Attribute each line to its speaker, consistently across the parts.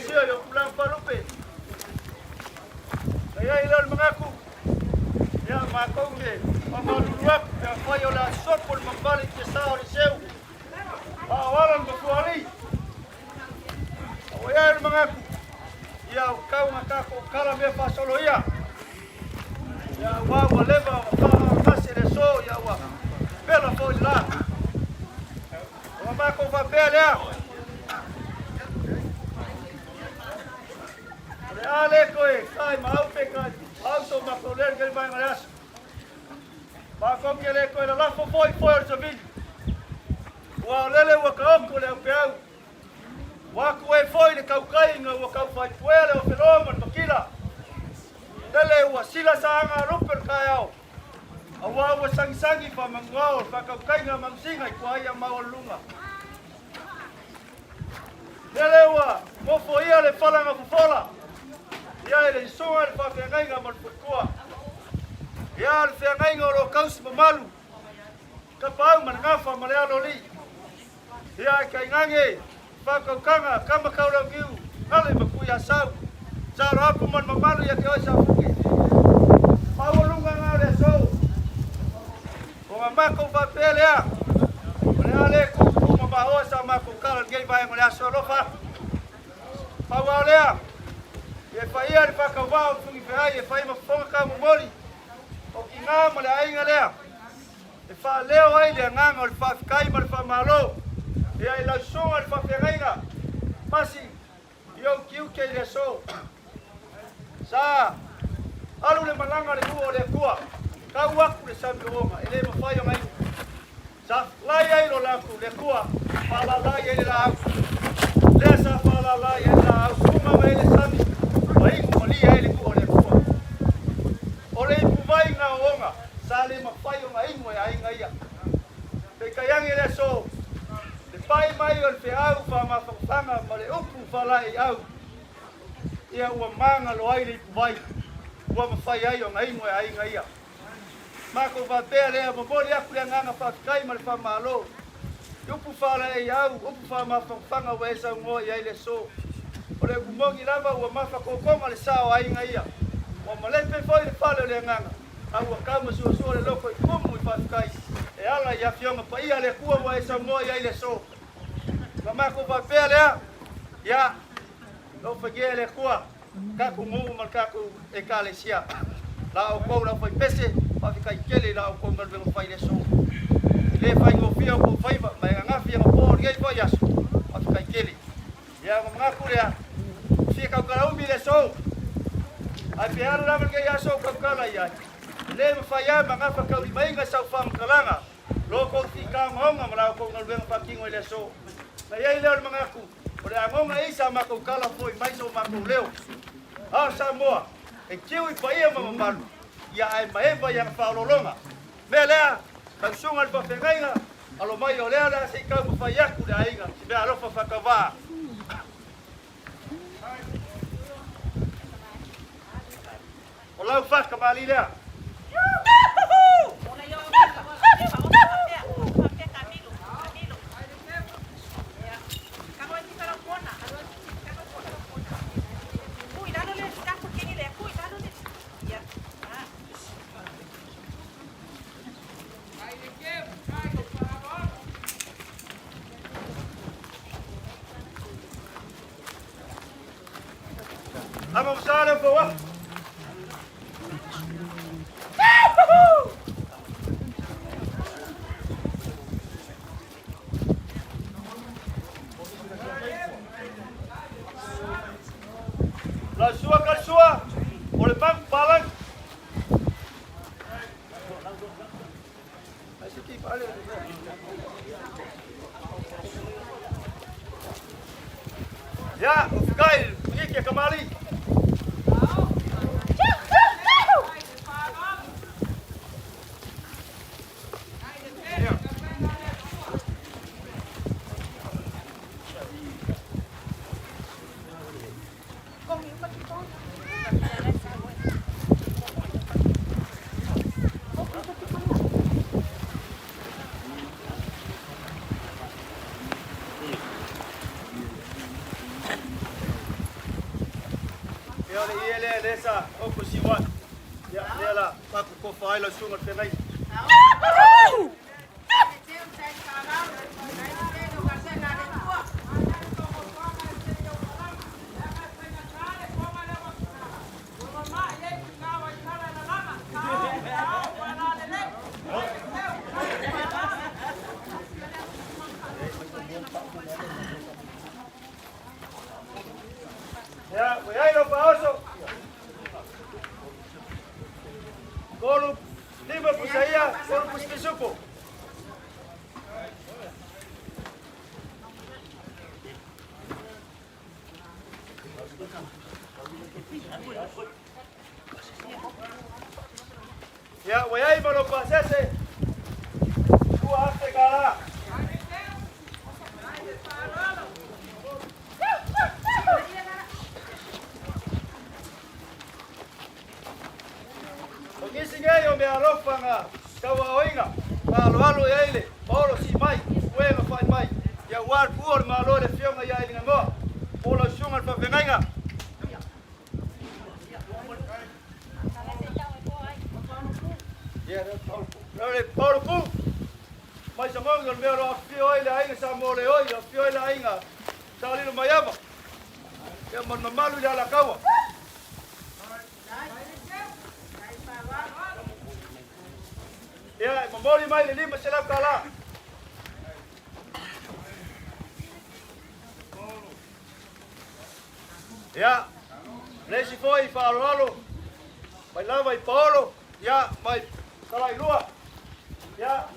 Speaker 1: sia yo pulang palupe. Kaya ilan mengaku. Ya makong ni. Pamaluak yang payo la sopol membalik ke sao di seu. Awalan berkuali. Kaya ilan mengaku. Ya kau ngakako kala me pasolo ya. Ya wa leva fa kasi reso ya wa. Pela foi lá. O mako va pele. Ale koe, kai mau pe kai. Auto mako ler gel vai ngaras. Mako ke le koe la fo foi foi so vin. Wa lele wa ka ko le pe au. Wa ko e foi le kau kai nga wa kau fai puele o fenoma tokila. Lele wa sila sanga ruper kai au. Awa wa sang-sangi pa mangwao pa kau kai nga mamsinga ko ai mau lunga. Lele wa mo foi le fala nga fola. Ya ele songa le whawhengai ngā marupukua. Ya le whengai ngā ro kausi mamalu. Ka pāu man ngāwha ma lea loli. Ya kai ngange, whakaukanga, kamakau lau kiu, ngale makui asau. Zaro apu man mamalu ya ke oisa fuki. Mawalunga ngā lea sou. O ngā mako whapelea. Lea le kuku mamahoa sa mako kala ngei vai ngā lea sorofa. Pau lea. E fai ari whakawao tungi whai, e fai mafonga ka mumori. O ki ngā ma le ainga lea. E wha leo ai lea nganga o le whawhikai ma le whamalo. E ai lau songa le whawhengainga. Masi, iau kiu kei lea so. Sa, alu le malanga le ua o lea kua. Kau aku le sambi onga, e le mawhai o ngai. Sa, lai ai lo laku le kua, whala lai ai le la au. Lea sa whala lai ai le la au. Kunga me le sambi. Ai ko li ai le ko le ko. Ole pu vai nga onga, sale ma pai o ngai mo ai ngai ya. Pe kayang ele so. Le pai mai o le au fa ma fanga ma le upu fa lai au. Ia ua manga lo ai le pu vai. Ua ma fai ai o ngai mo ai ngai ya. Ma ko va pe le mo boli aku le nganga fa kai ma le fa malo. Upu fa lai au, upu fa ma fanga wa esa mo ai le so. Ole kumongi lava ua mafa kokonga le sao ai ngaia. Ua malepe foi le fale le nganga. Au kama suo le loko i kumu i whatukai. E ala i awhionga pa ia le kua wa e samoi ai le so. Mamako va pea lea. Ia. Lo whagia le kua. Kaku ngu mal kaku e ka le sia. La o kou la whai pese. Whawhikai kele la o kou ngal vengo whai le so. Le whai ngō whia o kou whaiva. Mai ngawhi a ngō riai whai asu. Whawhikai kele. Ia ngaku lea. Fia kau kala umi le so. Ai pe ara ramal ke ya so kau kala ia. Le mafaya mangafa kau i mainga sau fam kalanga. Lo ko ti ka ngonga mala ko ngal wen pakingo le so. Na ia le mangaku. O le ngonga isa ma kau kala foi mai so ma ko leo. A sa moa. E kiu i paia ma malu. Ia ai mai va yang fa lolonga. Me lea kau sunga le pafengainga. Alo mai o lea la se kau mafaya ku le ainga. Se be alofa fakava. Olau fak kembali dia. Vamos a bawah. La sua kalsua, oleh bang balang. Ya, Gail, pergi kembali. Ya le ile desa o kusiwa. Ya ela pa ko failo sunga tenai. Ya, voy a ir a paso. Kolo lima pusaya, kolo puspisuko. Ya, voy a ir a los pases. Tú hazte cara. Singayo me alofanga kawa oinga alo ya ile olo si mai wenga fai mai ya war por malo le fionga ya ile ngo olo shunga pa venga ya Paulo ku mai sa mongo me ro fio ile ainga sa mole oi fio ile ainga sa lilo mayama ya man malu ya la kawa ya mamoli mai le lima sela kala ya lesi foi falalo vai lá vai Paulo ya mai kala ilua ya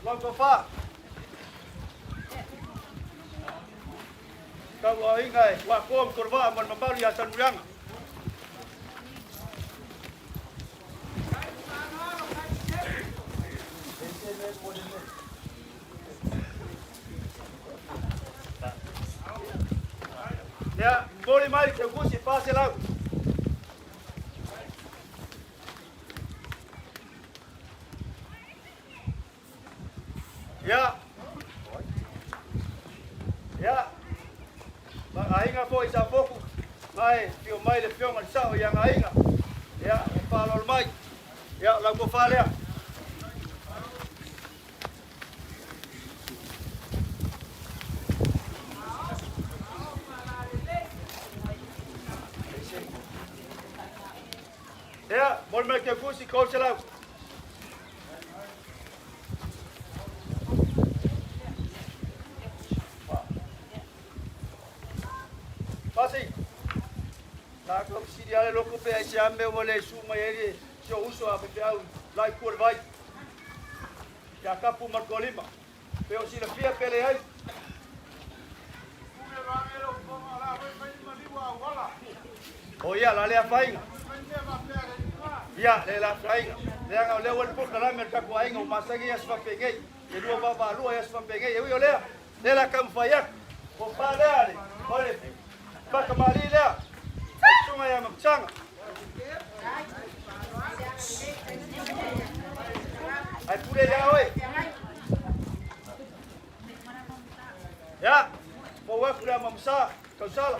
Speaker 1: logo fa kau ingai wa kom kurva man mamali asan uyang ya boleh mai ke gusi pase lá ya ba ainga foi sa foco mai fio mai le fio ngal sao yang ainga ya falol mai ya lago falea ya bol me ke gusi kol selau pasi na ko si dia le loko pe si ambe mole suma yeri so uso a pe au lai kur vai ya kapu marcolima pe o si le fia pele ai oh ya la le afainga ya le la afainga le anga le wal por kala merka ko ainga masagi ya sfa pegei e do baba lu ya sfa pegei eu le la kamfayak o padale ole pa kamali le sunga ya mchanga ai pure ya oi ya po wa pura mamsa kausala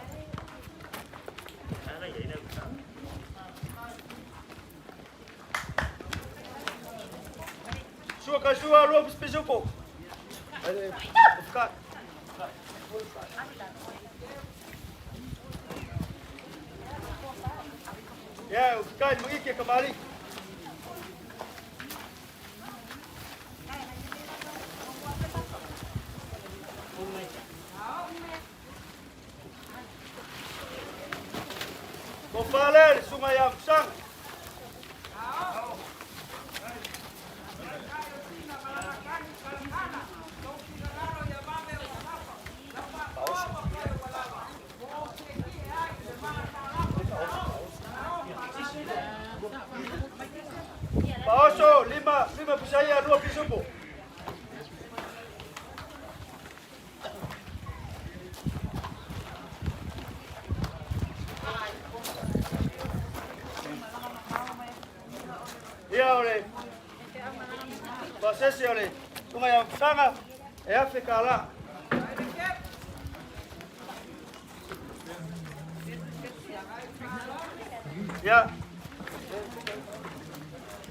Speaker 1: Sua cachorra logo espejou pouco. Vou ficar. É, o ficar de que kembali. Vou falar, sungai yang sang. Paoso, lima pusaya, 2 pisupo. Ia ole. Pasesi ole. Tunga yang sanga e Afrika la. Ya.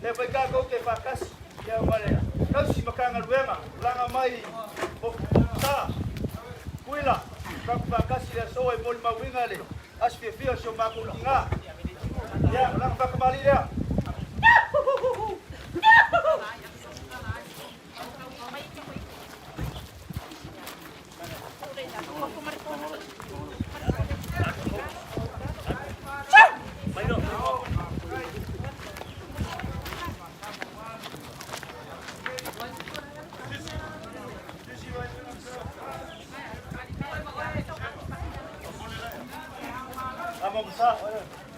Speaker 1: Le pai ka ko ke fakas. Ya male. Kau si makanga luenga. Langa mai. Sa. Kuila. Kau fakas le so e mol mawinga le. Asfi fio so makulinga. Ya, lang pa kembali dia. Amam besar.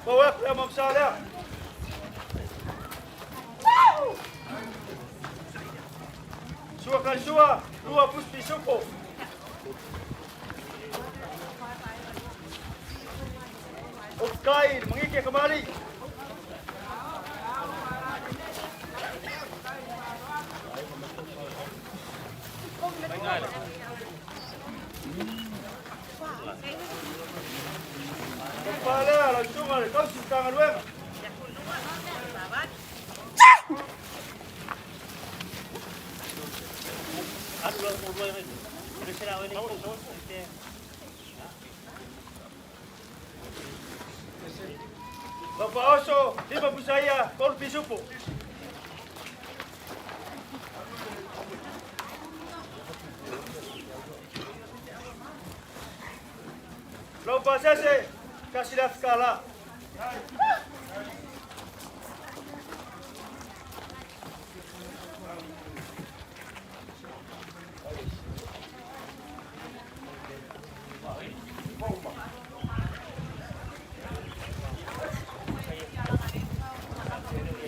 Speaker 1: Bawa ke amam besar dia. Sua kali sua, dua puspi suku. Kain mengikir kembali. Kepala langsung ada kau simpan luang. Bapak Oso, lima busaya, kau pisupu. Lomba sese, kasih dah skala.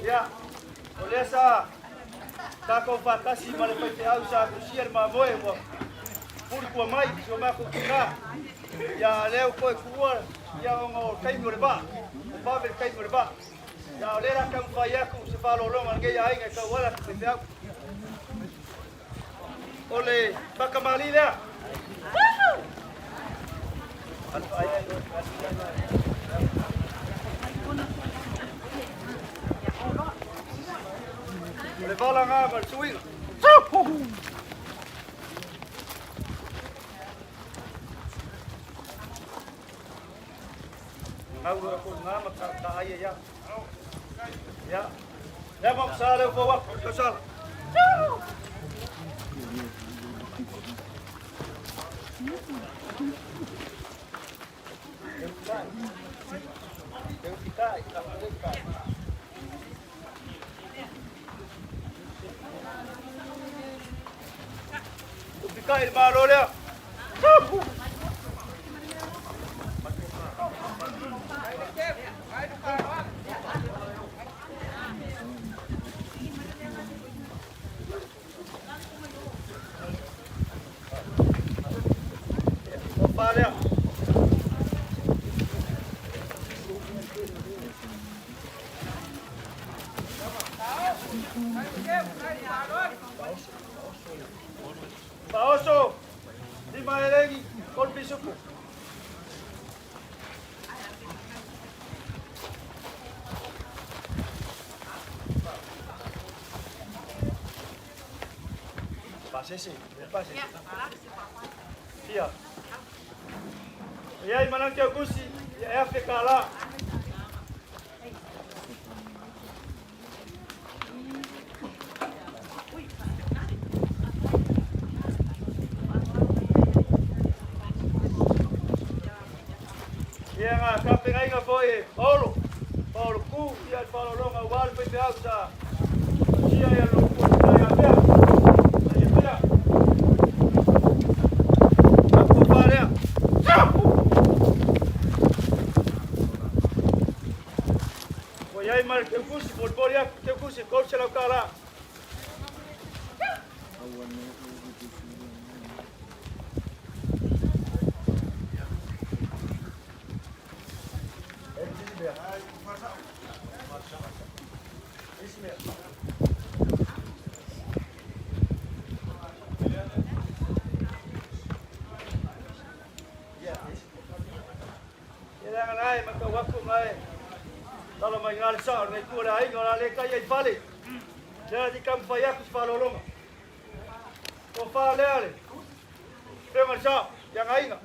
Speaker 1: Ya, oleh sa, tak kau vakasi malah pergi ausah kusian mamoe mo. Puri kuah mai, cuma aku kena. Ya leo kau kuah, ya orang kain merba, babel kain merba. Ya oleh lah kamu fayaku sepalo longan gaya aing kau wala setiap. Oleh bakamali lah. Oleh balang apa swing. Aku nama kata ayah ya. Ya. Dah mau salah bawa kesal. Kain baru dia. Vale. Pak Oso, di mana lagi? Kau bisuku. Pasal sih, pasal. Iya. Ya, mana kau kusi? Ya, Afrika lah. Yang kaping ay nga foi Paulo ku ya Paulo long awal pe sa siya ya lo ku ya ya ay pala aku pare o ya mal ke ku si football ya ke ku si coach la kala Tala mai ngale sa ngai ku la ai ngala le kai ai fale. Ja di kam fa ya ku fa lo longa. Ko fa le ale. Pe mar sa yang ai nga.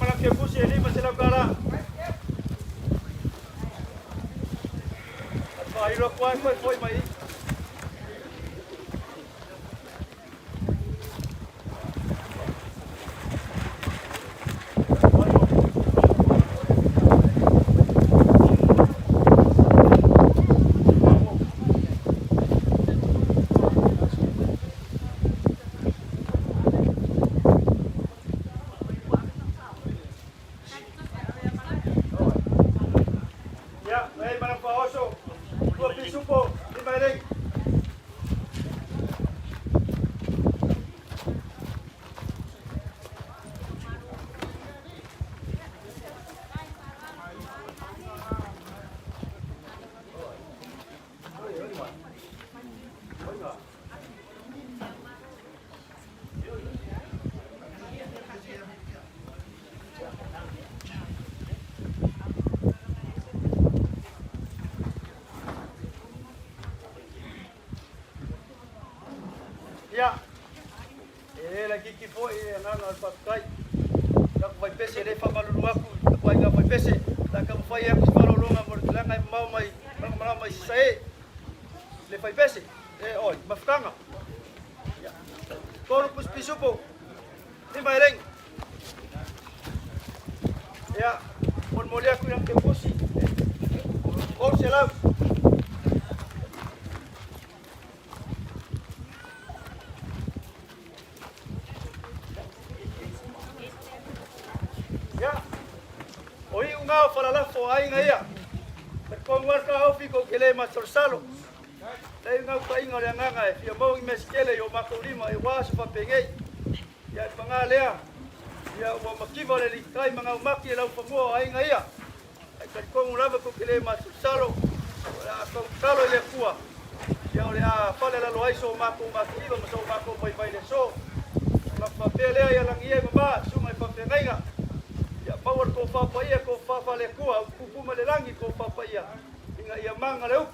Speaker 1: Malam ke pusi ini masih dalam kala. Apa hiro kuai kuai mai. Ya, lagi kipo nang alpakai. Tak vai pese le fa malu aku, tak vai ga vai pese. Tak ka vai aku falo longa mo lang ai mau mai, mau mai sai. Le vai pese. Oi, mafkanga. Ya. Koro pus pisupo. Ni mai reng. Ya, mon mole aku yang ke posi. Oh, selau. Para la fo ai ngai ya. Ko ngor ka ofi ko kele ma sorsalo. Dai ngau ka ingo le nganga e fia mo meskele yo makulima e was pa pengei. Ya pangalea. Ya wa makiva le kai manga maki la fo ai ngai ya. Ai ko ngulava ko kele ma sorsalo. La ko kalo le kua. Ya ole a fale la loai so mako makiva so mako pai pai le so. Ma pa pele ya langie ma suma pa pengei nga. Ya power ko papaia ko le kua kupuma le langi ko papaia inga ia manga leu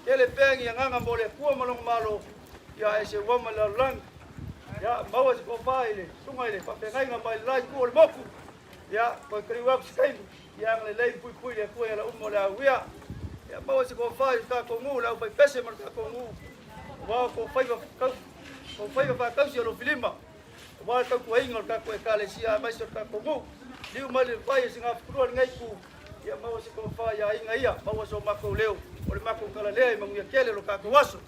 Speaker 1: ele pengi nganga mo le kua malong malo ya ese wama la lang ya mawas ko paile sungai le papengai nga mai lai ko le moku ya ko kriwa skai ya le lei pui le kua la umo la wia ya mawas ko fai ka ko ngu la pai pese mar ka ko ngu wa ko fai fa ka si lo filima wa ka ko ingo ka ko kale sia mai so ka ko ngu liu mali pai singa furua ngai ku ya mau se ko fa ya inga ia mau so mako leo o le mako kala le mangu ya kele lo ka ko waso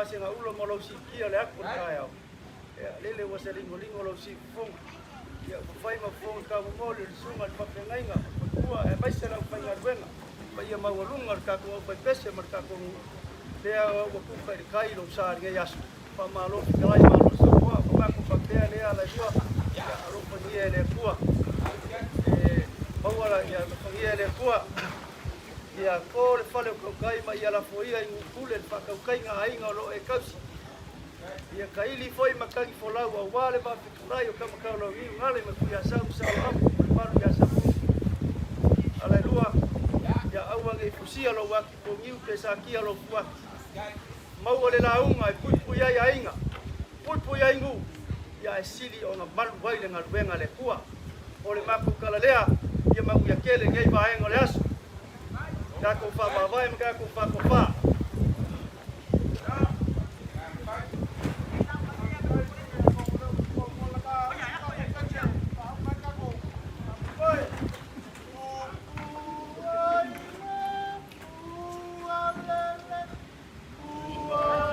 Speaker 1: Singa ulo mo lo si kia le aku kaya lele wa selingo lingo lo si fong ya fai ma fong ka mo le sunga pa pengainga tua e mai sera pa nga wenga pa ia ma walunga ka ko pa pese mar ka ko le wa ku pa kai lo sa ri ya pa ma lo kai ma lo so pa ko pa te le ala tua ya lo pa ni le tua pa wala ya pa ni le tua ia ko le fale ko kai ma ia la foia i kule pa ka kai nga ai nga lo e kausi ia kai li foi ma kai fo lau wa wale ba fiturai o kama ka lo i ngale ma ku ya sa apu pa ya sa ala lua ya awa nge fusia lo wa ko ngiu ke sa kia lo fua mau ole la unga e pui ya inga pui ya ingu ya sili ona malu vai le ngal benga le kua ole ma ku kala lea ia ma ku ya kele ngai ba engo le asu kako fa vai me kako fa ko fa
Speaker 2: Yeah.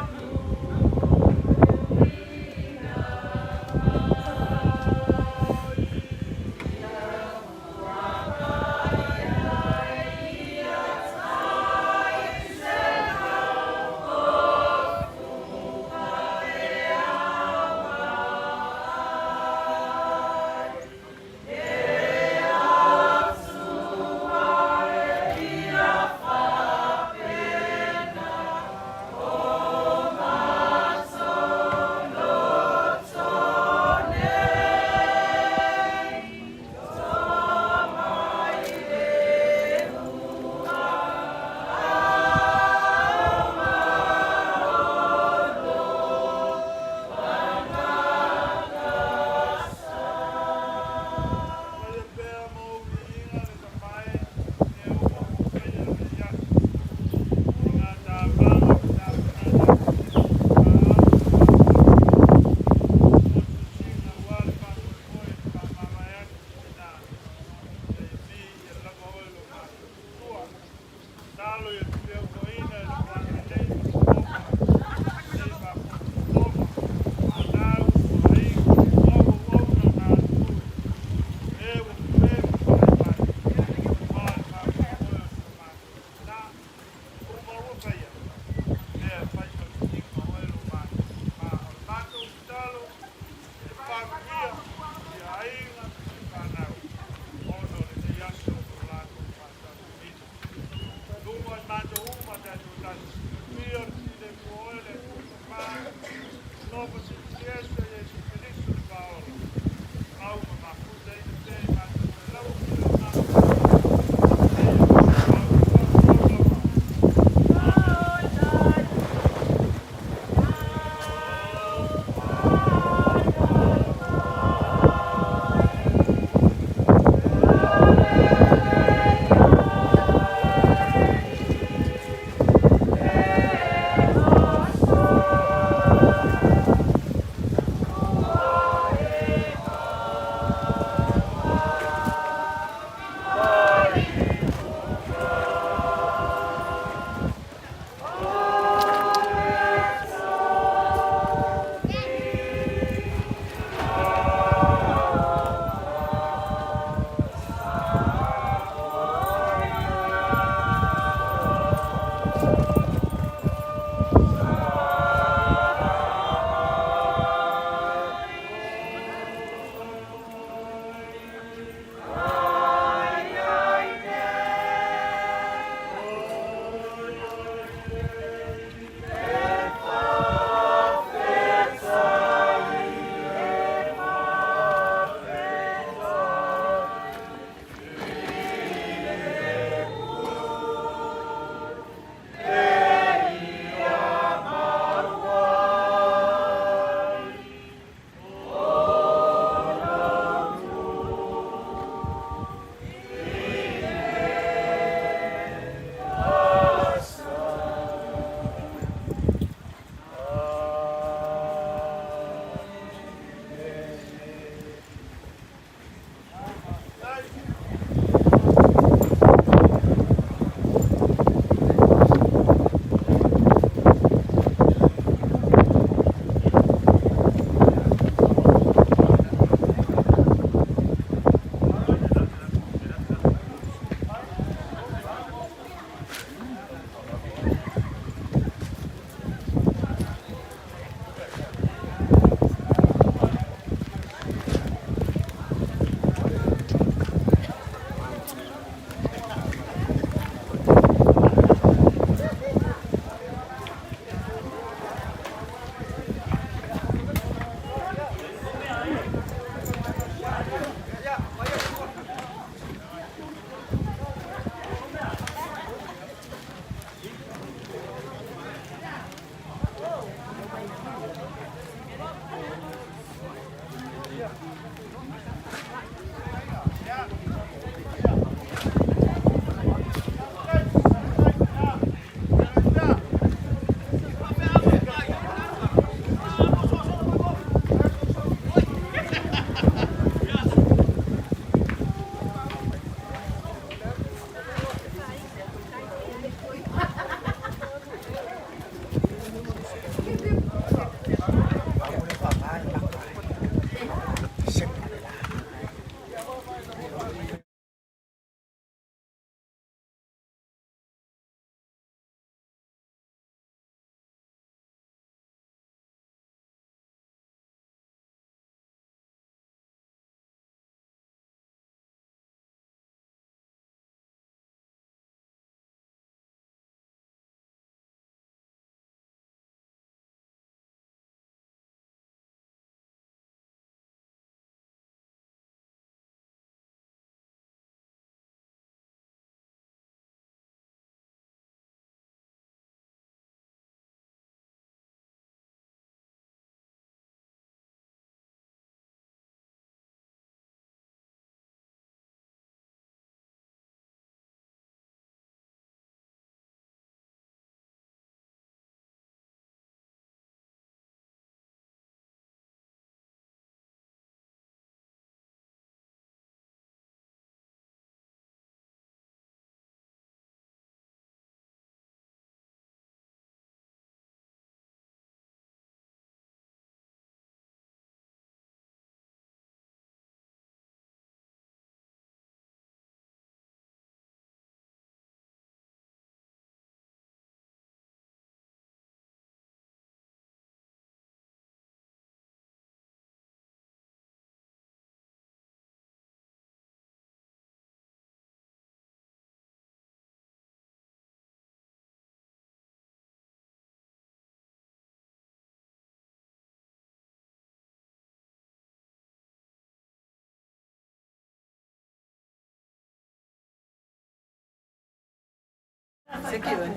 Speaker 2: Seki oi.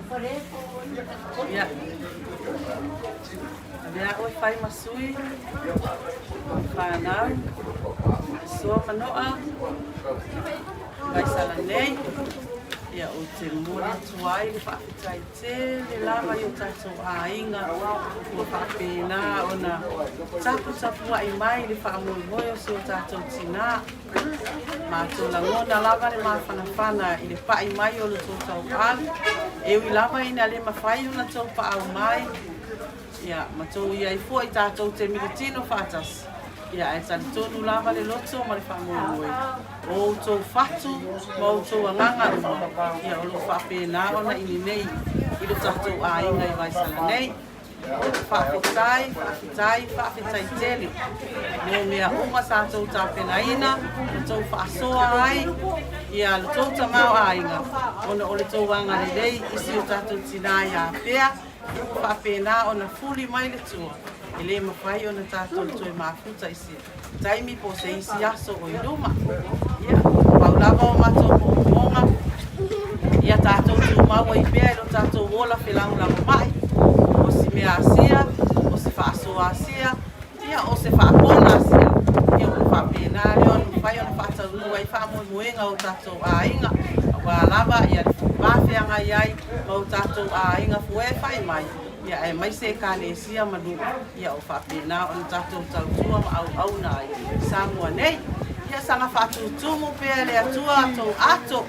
Speaker 2: Ia. Ia oi fai masui. Whanau. Sua manoa. Vai sala nei. Ia o te mori tuai le whaafitai te le lava i o tātou a inga ua whaapena o na tapu ai mai le whaamoimoe o se o tātou tina. Mātou la ngona lava le mawhanawhana i le pai mai o le tōtau ali. E ui lava ina le mawhai o na tau pa au mai. Ia, mātou ia i fua i tātou te militino whātas. Ia, e tali tonu lava le loto ma le whamoimoe. O tō whatu, ma o tō anganga ruma. Ia, o lo whapena o na ini nei. I lo tātou a inga i waisala nei. Whawhitai tele. Neo mea uma sa tō tāpena ina, le tō whaasoa ai. Ia, le tō tamau a inga. Ona o le tō wanga le rei, isi o tātou tinai a pēa. Whapena o na fuli mai le tua. E le mawhai o na tātou toi mafuta isi. Taimi po se isi aso o i luma. Ia, paulava o matou mo monga. Ia tātou tu maua i pēa i lo tātou wola whelangu lango mai. O si mea asia, o se whaasoa asia, ia o se whaapona asia. Ia o whapena leo ni whai o na whaatarunua i whaamoemoenga o tātou a inga. Wa lava ia mawhianga iai o tātou a inga fue whai mai. Ia e mai se kālesia manu ia o whapena o na tātou tautua ma au nai Samoa nei. Ia sanga whatutumu pēa le atua ato.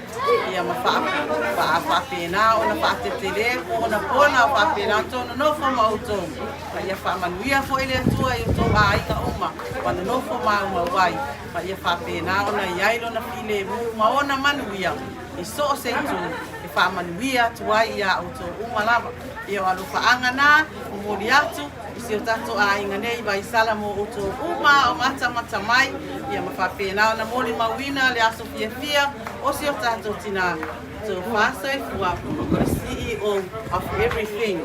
Speaker 2: Ia ma whapena o na whatetele o na pona o whapena tōna nofo ma o tōmu. Ia whamanuia fo i le atua i o tō a inga uma. Wana nofo ma uma wai. Ia whapena o na iailo na while mu ma o na manuia. I so o se tu e whamanuia tuai ia o tō uma lava. Ia o alu whaangana, o mori atu, i si o tato a inga nei, vai sala mo o tō uma o mata mai. Ia ma whapena o na mori mawina le aso fia, o si o tato tina tō whaso e fua, the CEO of everything.